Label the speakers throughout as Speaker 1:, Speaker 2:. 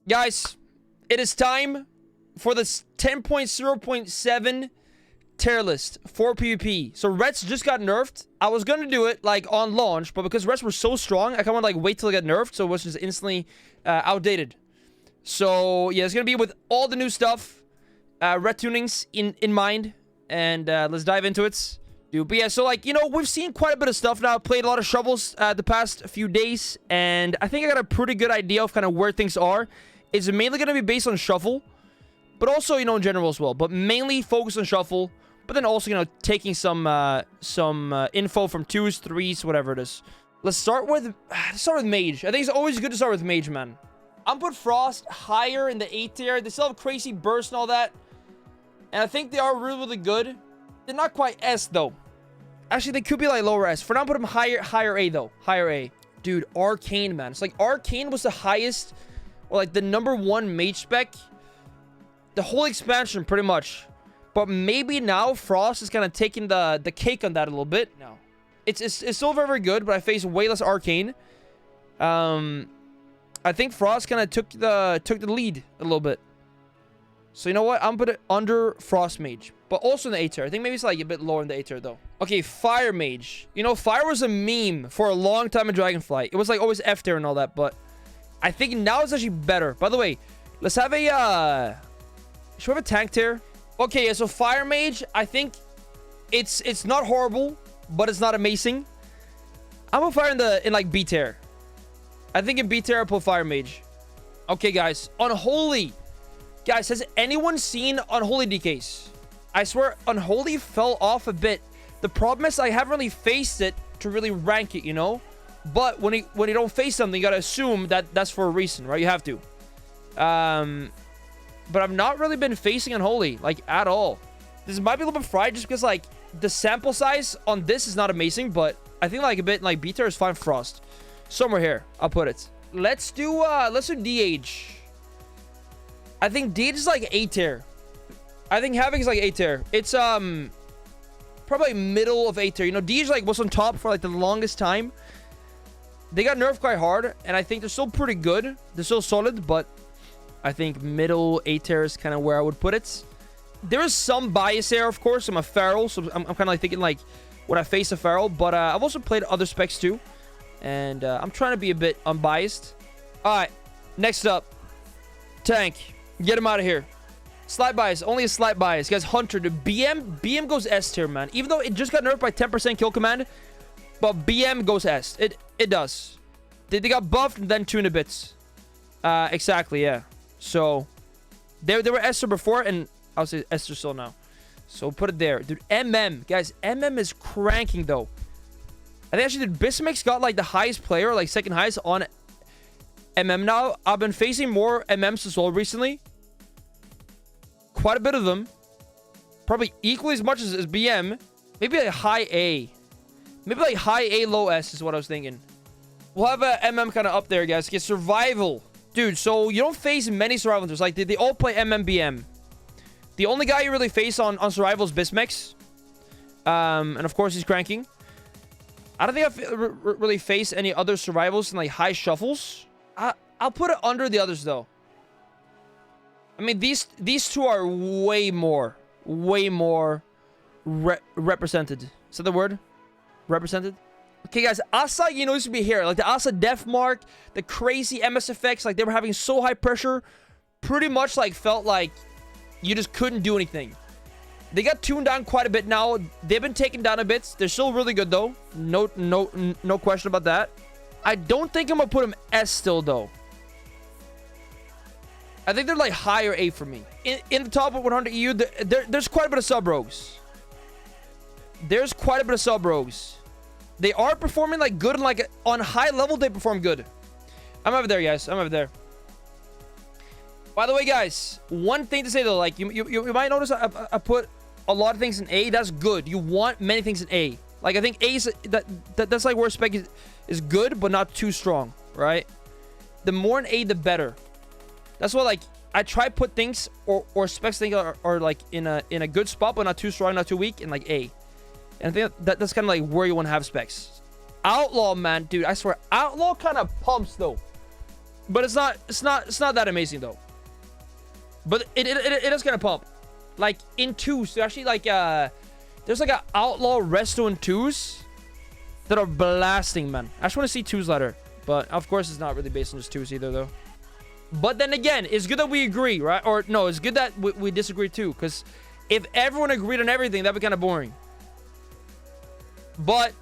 Speaker 1: Guys, it is time for this 10.0.7 tier list for PvP. So Rets just got nerfed. I was gonna do it like on launch, but because Rets were so strong, I kind of want to like wait till it get nerfed, so it was just instantly outdated. So yeah, it's gonna be with all the new stuff, ret tunings in mind, and let's dive into it. Dude, but yeah, so like, you know, we've seen quite a bit of stuff now. Played a lot of shovels the past few days, and I think I got a pretty good idea of kind of where things are. It's mainly going to be based on shuffle, but also, you know, in general as well. But mainly focused on shuffle, but then also, you know, taking some info from 2s, 3s, whatever it is. Let's start with Mage. I think it's always good to start with Mage, man. I'm put Frost higher in the A tier. They still have crazy burst and all that, and I think they are really, really good. They're not quite S, though. Actually, they could be, like, lower S. For now, put them higher A, though. Higher A. Dude, Arcane, man. It's like Arcane was the highest, or, like, the #1 Mage spec. The whole expansion, pretty much. But maybe now Frost is kind of taking the cake on that a little bit. No. It's still very, very good, but I face way less Arcane. I think Frost kind of took the lead a little bit. So, you know what? I'm put it under Frost Mage. But also in the A tier. I think maybe it's like a bit lower in the A tier, though. Okay, Fire Mage. You know, Fire was a meme for a long time in Dragonflight. It was like always F tier and all that, but I think now it's actually better. By the way, let's have a should we have a tank tier? Okay, yeah, so Fire Mage, I think it's not horrible, but it's not amazing. I'm gonna Fire in like B tier. I think in B tier I'll put Fire Mage. Okay, guys. Unholy. Guys, has anyone seen Unholy DKs? I swear, Unholy fell off a bit. The problem is I haven't really faced it to really rank it, you know? But when you don't face something, you gotta assume that that's for a reason, right? You have to. But I've not really been facing Unholy, like, at all. This might be a little bit fried just because, like, the sample size on this is not amazing, but I think, like, a bit, like, B tier is fine. Frost. Somewhere here. I'll put it. Let's do DH. I think DH is, like, A tier. I think Havoc is like A tier. It's probably middle of A tier. You know, DH like was on top for like the longest time. They got nerfed quite hard, and I think they're still pretty good. They're still solid, but I think middle A tier is kind of where I would put it. There is some bias there, of course. I'm a Feral, so I'm kind of like thinking like would I face a Feral, but I've also played other specs too, and I'm trying to be a bit unbiased. All right, next up, tank. Get him out of here. Slight bias, only a slight bias. Guys, Hunter, the BM goes S tier, man. Even though it just got nerfed by 10% kill command, but BM goes S. It does. They got buffed and then tuned a bit. Exactly, yeah. So, they were S tier before, and I'll say S tier still now. So, put it there. Dude, MM. Guys, MM is cranking, though. I think actually, Bismix got, like, the highest player, like, second highest on MM now. I've been facing more MMs as well recently. Quite a bit of them. Probably equally as much as BM. Maybe like high A. Maybe like high A, low S is what I was thinking. We'll have a MM kind of up there, guys. Get survival. Dude, so you don't face many survival hunters. Like, they all play MM, BM. The only guy you really face on survival is Bismix. And of course, he's cranking. I don't think I've really faced any other survivals in like high shuffles. I'll put it under the others, though. I mean, these two are way more represented. Is that the word? Represented? Okay, guys, Asa, you know, used to be here. Like, the Asa Death Mark, the crazy MS effects, like, they were having so high pressure. Pretty much, like, felt like you just couldn't do anything. They got tuned down quite a bit now. They've been taken down a bit. They're still really good, though. No question about that. I don't think I'm gonna put them S still, though. I think they're like higher A for me. In the top of 100 EU, there's quite a bit of sub-rogues. There's quite a bit of sub-rogues. They are performing like good and like on high level, they perform good. I'm over there, guys. I'm over there. By the way, guys, one thing to say though, like you might notice I put a lot of things in A. That's good. You want many things in A. Like, I think A is that's like where spec is good, but not too strong, right? The more in A, the better. That's why, like, I try put things or specs things are like in a good spot, but not too strong, not too weak, in like A. And I think that's kind of like where you want to have specs. Outlaw, man, dude, I swear, Outlaw kind of pumps though. But it's not that amazing though. But it is gonna pump. Like in twos, so actually like there's like an Outlaw resto in twos that are blasting, man. I just want to see twos ladder. But of course it's not really based on just twos either though. But then again, it's good that we agree, right? Or no, it's good that we disagree too. Because if everyone agreed on everything, that'd be kind of boring. But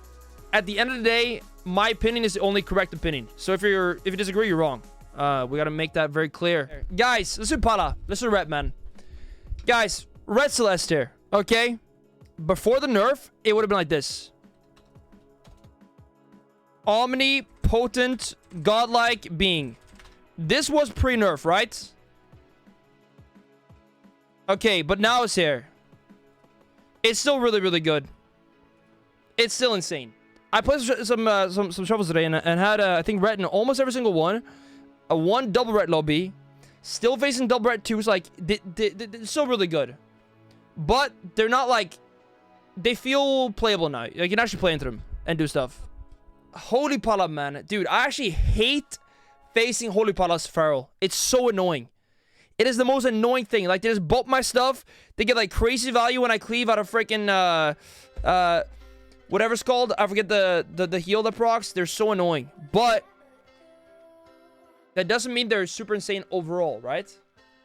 Speaker 1: at the end of the day, my opinion is the only correct opinion. So if you disagree, you're wrong. We gotta make that very clear. Guys, let's do Pala. Let's do Ret, man. Guys, Red Celeste here, okay? Before the nerf, it would have been like this. Omnipotent, godlike being. This was pre-nerf, right? Okay, but now it's here. It's still really, really good. It's still insane. I played some shuffles today and had, I think, red in almost every single one. A 1 double red lobby. Still facing double red 2s. Like, they're still really good. But they're not, like... They feel playable now. Like, you can actually play into them and do stuff. Holy Pala, man. Dude, I actually hate facing Holy Pala's Feral. It's so annoying. It is the most annoying thing. Like, they just bump my stuff. They get, like, crazy value when I cleave out of freaking, whatever it's called. I forget the heal that procs. They're so annoying. But that doesn't mean they're super insane overall, right?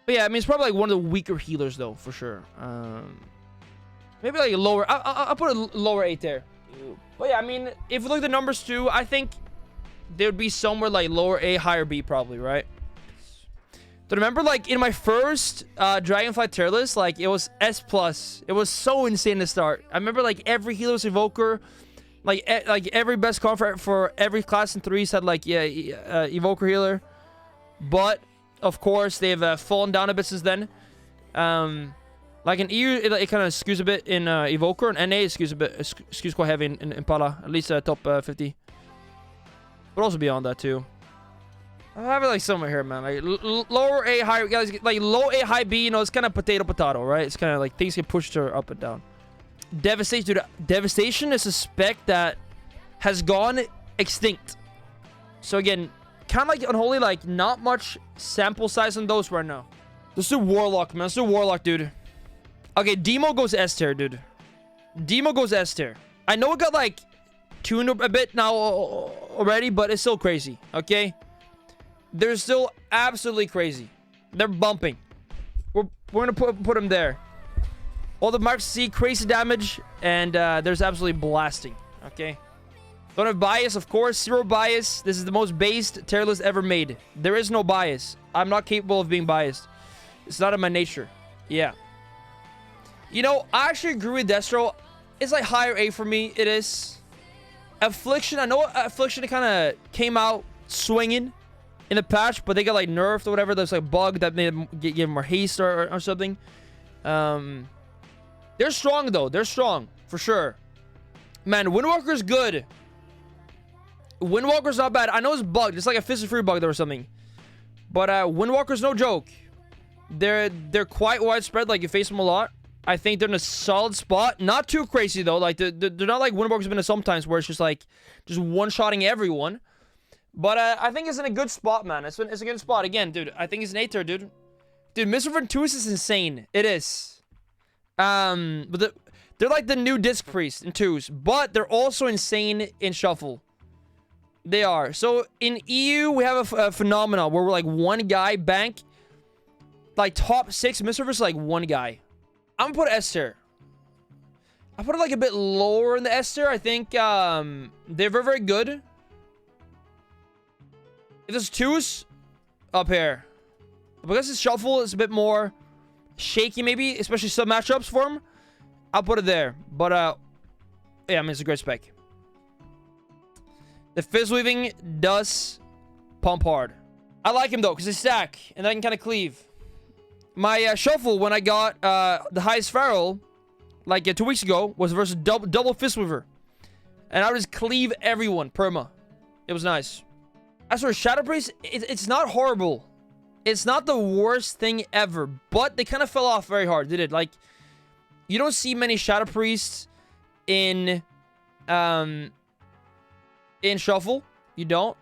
Speaker 1: But yeah, I mean, it's probably, like, one of the weaker healers, though, for sure. Maybe, like, a lower... I'll put a lower 8 there. But yeah, I mean, if we look at the numbers, too, I think... They would be somewhere like lower A, higher B, probably, right? But remember, like, in my first Dragonflight tier list, like, it was S+. It was so insane to start. I remember, like, every healer was Evoker. Like every best card for every class in 3s had, like, yeah, Evoker healer. But, of course, they've fallen down a bit since then. Like, in EU, it kind of skews a bit in Evoker. And NA, it skews quite heavy in Pala. At least top 50. But also beyond that, too. I have it, like, somewhere here, man. Like, lower A, higher... Guys, like, low A, high B, you know, it's kind of potato, right? It's kind of, like, things get pushed up and down. Devastation, dude. Devastation is a spec that has gone extinct. So, again, kind of like Unholy, like, not much sample size on those right now. Let's do Warlock, man. Let's do Warlock, dude. Okay, Demo goes S tier, dude. Demo goes S tier. I know it got, like... tuned a bit now already, but it's still crazy, okay? They're still absolutely crazy. They're bumping. We're gonna put them there. All the marks see crazy damage, and there's absolutely blasting, okay? Don't have bias, of course. Zero bias. This is the most based tier list ever made. There is no bias. I'm not capable of being biased. It's not in my nature. Yeah. You know, I actually agree with Destro. It's like higher A for me. It is. Affliction, I know Affliction kind of came out swinging in the patch, but they got like nerfed or whatever. There's like a bug that made them give more haste or something. They're strong though. They're strong for sure. Man, Windwalker's good. Windwalker's not bad. I know it's bugged. It's like a Fist of Free bug there or something. But Windwalker's no joke. They're quite widespread. Like you face them a lot. I think they're in a solid spot. Not too crazy, though. Like, they're not like Windwalker's been in sometimes where it's just, like, just one-shotting everyone. But I think it's in a good spot, man. It's a good spot. Again, dude, I think it's an 8 tier, dude. Dude, Mistweaver 2 is insane. It is. But they're like the new Disc Priest in 2s. But they're also insane in Shuffle. They are. So, in EU, we have a phenomenon where we're, like, one guy bank. Like, top 6 Mistweavers, like, one guy. I'm gonna put S tier. I put it like a bit lower in the S tier. I think they're very, very good. If there's 2s up here, because it's Shuffle, it's a bit more shaky maybe, especially some matchups for him. I'll put it there. But yeah, I mean, it's a great spec. The Fizz Weaving does pump hard. I like him though, because they stack and I can kind of cleave. My Shuffle, when I got the highest Feral, like 2 weeks ago, was versus double Fistweaver. And I would just cleave everyone, perma. It was nice. As for Shadow Priest, it's not horrible. It's not the worst thing ever. But they kind of fell off very hard. They did. Like, you don't see many Shadow Priests in Shuffle. You don't.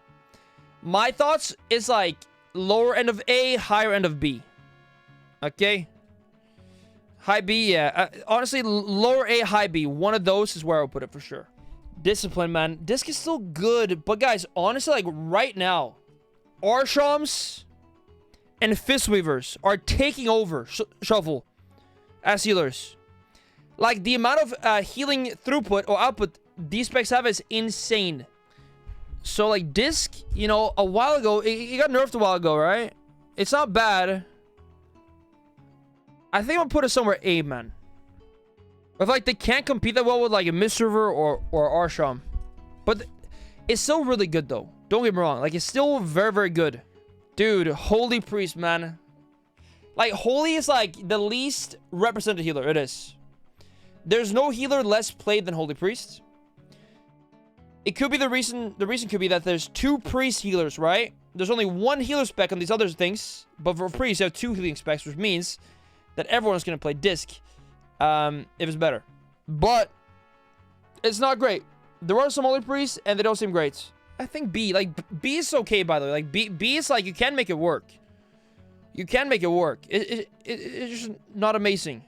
Speaker 1: My thoughts is like, lower end of A, higher end of B. Okay? High B, yeah. Honestly, lower A, high B. One of those is where I would put it for sure. Discipline, man. Disc is still good. But guys, honestly, like right now, Arshams and Fistweavers are taking over Shuffle as healers. Like, the amount of healing throughput or output these specs have is insane. So, like, Disc, you know, a while ago, it got nerfed a while ago, right? It's not bad. I think I'll put it somewhere A, man. But, like, they can't compete that well with, like, a Mistweaver or Arsham. But it's still really good, though. Don't get me wrong. Like, it's still very, very good. Dude, Holy Priest, man. Like, Holy is, like, the least represented healer. It is. There's no healer less played than Holy Priest. It could be the reason could be that there's 2 priest healers, right? There's only 1 healer spec on these other things. But for priest, you have 2 healing specs, which means that everyone's going to play Disc. If it's better. But it's not great. There are some Holy Priests, and they don't seem great. I think B. Like, B is okay, by the way. Like, B is like, you can make it work. You can make it work. It's just not amazing.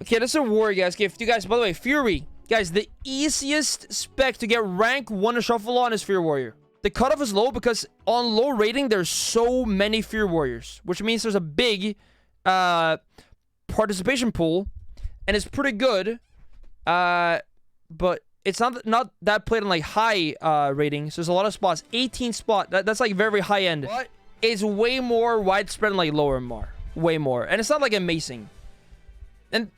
Speaker 1: Okay, that's a warrior, guys. Okay, you guys, by the way, Fury. Guys, the easiest spec to get rank 1 to shuffle on is Fear Warrior. The cutoff is low because on low rating, there's so many Fear Warriors. Which means there's a big participation pool. And it's pretty good. But it's not that played on, like, high ratings. There's a lot of spots. 18 spot. That's, like, very high end. But it's way more widespread on, like, lower MR. Way more. And it's not, like, amazing. And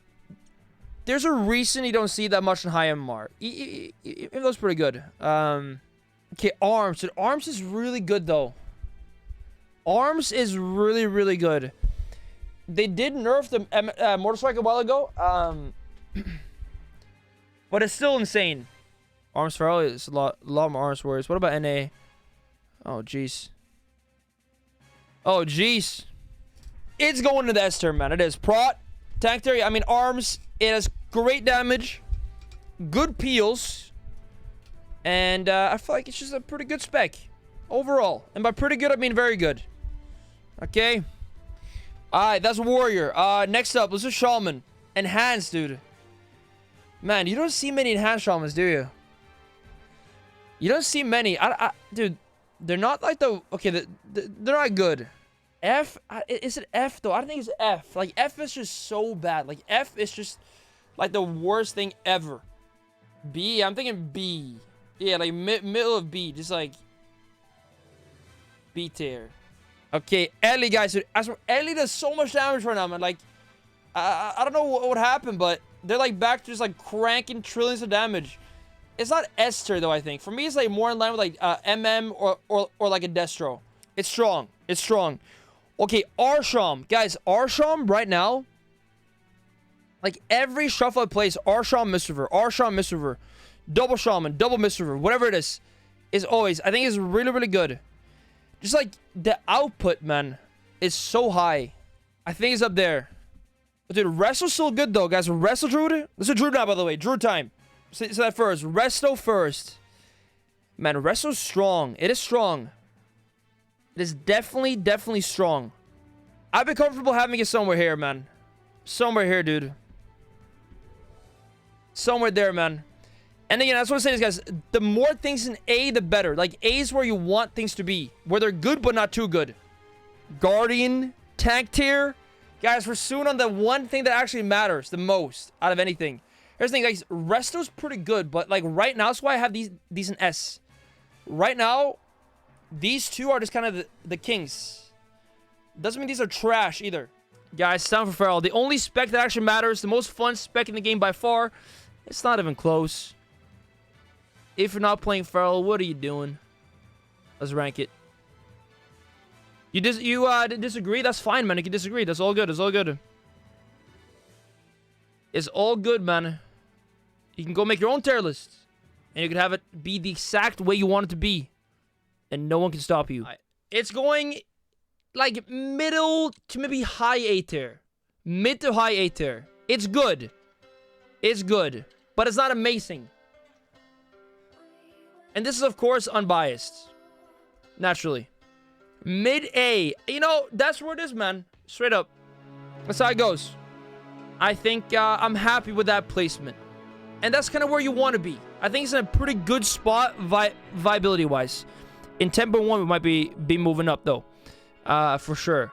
Speaker 1: there's a reason you don't see that much in high MR. It was pretty good. Okay, Arms. Dude, Arms is really good, though. Arms is really, really good. They did nerf the Mortal Strike a while ago. But it's still insane. Arms Feral is a lot more Arms Warriors. What about NA? Oh, jeez. Oh, jeez. It's going to the S turn, man. It is. Prot. Tank theory. I mean, Arms. It has great damage. Good peels. And I feel like it's just a pretty good spec. Overall. And by pretty good, I mean very good. Okay. Alright, that's Warrior. Next up, let's do Shaman. Enhanced, dude. Man, you don't see many Enhanced Shamans, do you? You don't see many. Dude, they're not like the... Okay, they're not good. F? Is it F, though? I don't think it's F. Like, F is just so bad. Like, F is just, like, the worst thing ever. B? I'm thinking B. Yeah, like, middle of B. Just, like... B tier. Okay, Ellie, guys. Ellie does so much damage right now, man. Like, I don't know what happened, but they're, like, back to just, like, cranking trillions of damage. It's not S tier, though, I think. For me, it's, like, more in line with, like, MM or like, a Destro. It's strong. It's strong. Okay, Arsham. Guys, Arsham right now, like, every shuffle I play is Arsham Mistweaver, Arsham Mistweaver, double Shaman, double Mistweaver, whatever it is always, I think is really, really good. Just, like, the output, man, is so high. I think it's up there. But, dude, Wrestle's still good, though, guys. Wrestle Druid? Let's do Druid now, by the way. Druid time. Say that first. Resto first. Man, Wrestle's strong. It is strong. It is definitely, definitely strong. I'd be comfortable having it somewhere here, man. Somewhere here, dude. Somewhere there, man. And again, that's what I'm saying is, guys, the more things in A, the better. Like, A is where you want things to be. Where they're good, but not too good. Guardian, tank tier. Guys, we're soon on the one thing that actually matters the most out of anything. Here's the thing, guys. Resto's pretty good, but, like, right now, that's why I have these in S. Right now, these two are just kind of the kings. Doesn't mean these are trash, either. Guys, time for Feral. The only spec that actually matters, the most fun spec in the game by far, it's not even close. If you're not playing Feral, what are you doing? Let's rank it. You disagree? That's fine, man. You can disagree. That's all good. It's all good. It's all good, man. You can go make your own tier list. And you can have it be the exact way you want it to be. And no one can stop you. It's going, like, middle to maybe high A tier. Mid to high A tier. It's good. It's good. But it's not amazing. And this is, of course, unbiased. Naturally. Mid A. You know, that's where it is, man. Straight up. That's how it goes. I think I'm happy with that placement. And that's kind of where you want to be. I think it's in a pretty good spot viability-wise. In 10.1, we might be moving up, though. For sure.